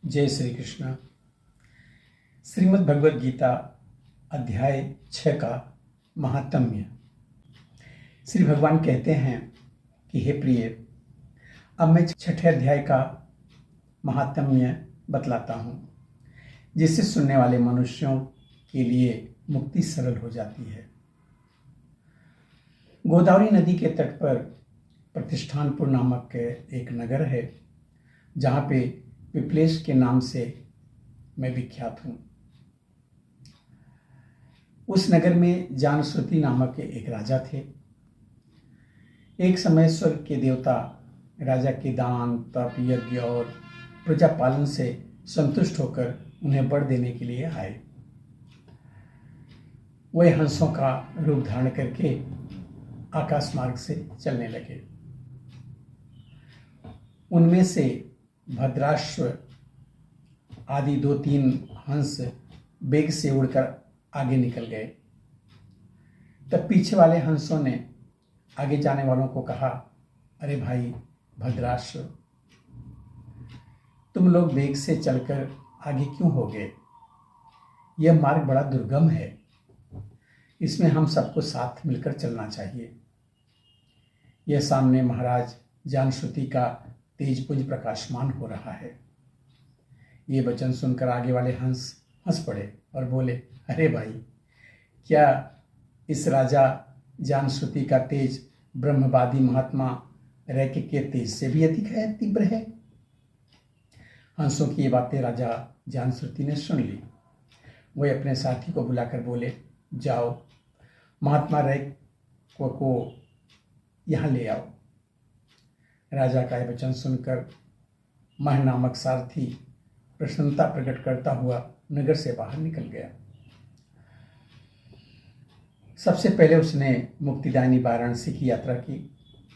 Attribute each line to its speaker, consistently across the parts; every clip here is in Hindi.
Speaker 1: जय श्री कृष्ण। श्रीमद् भगवद गीता अध्याय 6 का महात्म्य। श्री भगवान कहते हैं कि हे प्रिय, अब मैं 6ठे अध्याय का महात्म्य बतलाता हूँ, जिससे सुनने वाले मनुष्यों के लिए मुक्ति सरल हो जाती है। गोदावरी नदी के तट पर प्रतिष्ठानपुर नामक एक नगर है, जहाँ पे पिपलेश के नाम से मैं विख्यात हूँ। उस नगर में जानश्रुति नामक एक राजा थे। एक समय स्वर्ग के देवता राजा के दान, तप, यज्ञ और प्रजा पालन से संतुष्ट होकर उन्हें वर देने के लिए आए। वे हंसों का रूप धारण करके आकाश मार्ग से चलने लगे। उनमें से भद्राश्व आदि 2-3 हंस वेग से उड़कर आगे निकल गए। तब पीछे वाले हंसों ने आगे जाने वालों को कहा, अरे भाई भद्राश्व, तुम लोग वेग से चलकर आगे क्यों हो गए? यह मार्ग बड़ा दुर्गम है, इसमें हम सबको साथ मिलकर चलना चाहिए। यह सामने महाराज जानश्रुति का तेजपुंज प्रकाशमान हो रहा है। ये वचन सुनकर आगे वाले हंस हंस पड़े और बोले, अरे भाई, क्या इस राजा जानश्रुति का तेज ब्रह्मवादी महात्मा रैक्य के तेज से भी अधिक है, तीव्र है? हंसों की ये बातें राजा जानश्रुति ने सुन ली। वे अपने साथी को बुलाकर बोले, जाओ महात्मा रैक्य को यहाँ ले आओ। राजा का यह वचन सुनकर मह नामक सारथी प्रसन्नता प्रकट करता हुआ नगर से बाहर निकल गया। सबसे पहले उसने मुक्तिदायिनी वाराणसी की यात्रा की।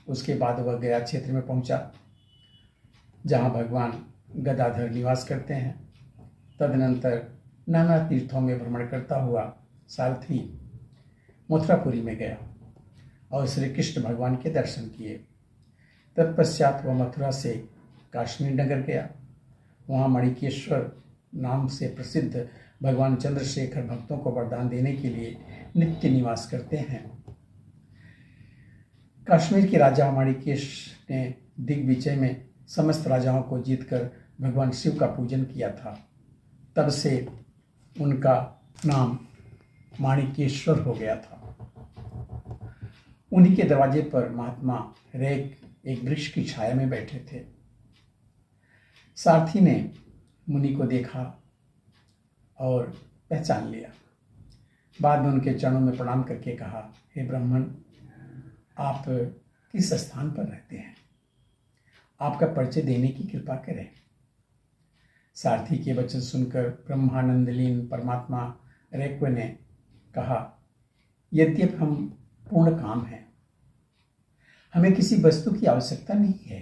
Speaker 1: उसके बाद वह गया क्षेत्र में पहुंचा, जहां भगवान गदाधर निवास करते हैं। तदनंतर नाना तीर्थों में भ्रमण करता हुआ सारथी मथुरापुरी में गया और श्री कृष्ण भगवान के दर्शन किए। तत्पश्चात वह मथुरा से काश्मीर नगर गया। वहाँ मणिकेश्वर नाम से प्रसिद्ध भगवान चंद्रशेखर भक्तों को वरदान देने के लिए नित्य निवास करते हैं। कश्मीर के राजा मणिकेश ने दिग्विजय में समस्त राजाओं को जीतकर भगवान शिव का पूजन किया था। तब से उनका नाम माणिकेश्वर हो गया था। उन्हीं के दरवाजे पर महात्मा रैक्य एक वृक्ष की छाया में बैठे थे। सारथी ने मुनि को देखा और पहचान लिया। बाद में उनके चरणों में प्रणाम करके कहा, हे ब्राह्मण, आप किस स्थान पर रहते हैं? आपका परिचय देने की कृपा करें। सारथी के वचन सुनकर ब्रह्मानंद लीन परमात्मा रैक्य ने कहा, यद्यपि हम पूर्ण काम हैं, हमें किसी वस्तु की आवश्यकता नहीं है,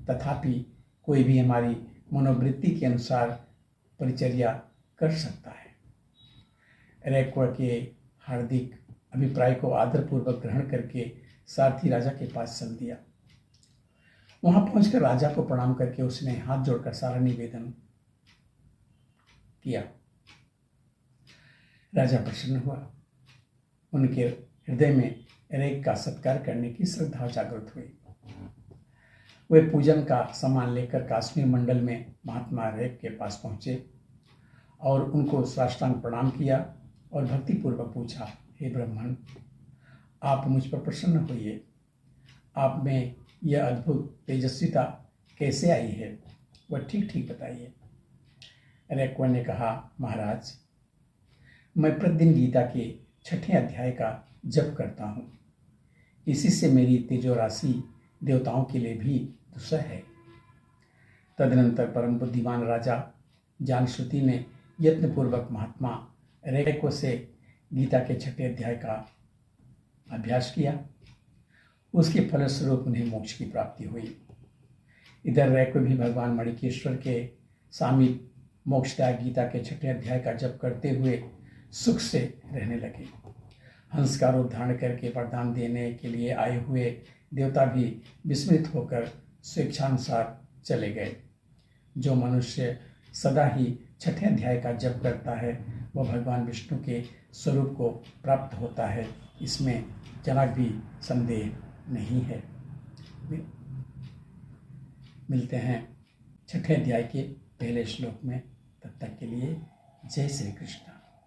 Speaker 1: तथापि कोई भी हमारी मनोवृत्ति के अनुसार परिचर्या कर सकता है। रैक्य के हार्दिक अभिप्राय को आदरपूर्वक ग्रहण करके सारथी राजा के पास चल दिया। वहां पहुंचकर राजा को प्रणाम करके उसने हाथ जोड़कर सारा निवेदन किया। राजा प्रसन्न हुआ। उनके हृदय में रैक्य का सत्कार करने की श्रद्धा जागृत हुई। वे पूजन का सामान लेकर काश्मीर मंडल में महात्मा रैक्य के पास पहुंचे और उनको साष्टांग प्रणाम किया और भक्तिपूर्वक पूछा, हे ब्राह्मण, आप मुझ पर प्रसन्न होइए। आप में यह अद्भुत तेजस्विता कैसे आई है, वह ठीक ठीक बताइए। रैक्य ने कहा, महाराज, मैं प्रतिदिन गीता के 6ठे अध्याय का जप करता हूँ। इसी से मेरी तेजोराशि देवताओं के लिए भी दुस्सह है। तदनंतर परम बुद्धिमान राजा जानश्रुति ने यत्नपूर्वक महात्मा रैक्य से गीता के 6ठे अध्याय का अभ्यास किया। उसके फलस्वरूप उन्हें मोक्ष की प्राप्ति हुई। इधर रैक्य भी भगवान मणिकेश्वर के सामीप मोक्षदायक गीता के 6ठे अध्याय का जप करते हुए सुख से रहने लगे। हंस का रूप धारण करके वरदान देने के लिए आए हुए देवता भी विस्मित होकर स्वेच्छानुसार चले गए। जो मनुष्य सदा ही छठे अध्याय का जप करता है वह भगवान विष्णु के स्वरूप को प्राप्त होता है, इसमें जरा भी संदेह नहीं है। मिलते हैं छठे अध्याय के पहले श्लोक में, तब तक के लिए जय श्री कृष्ण।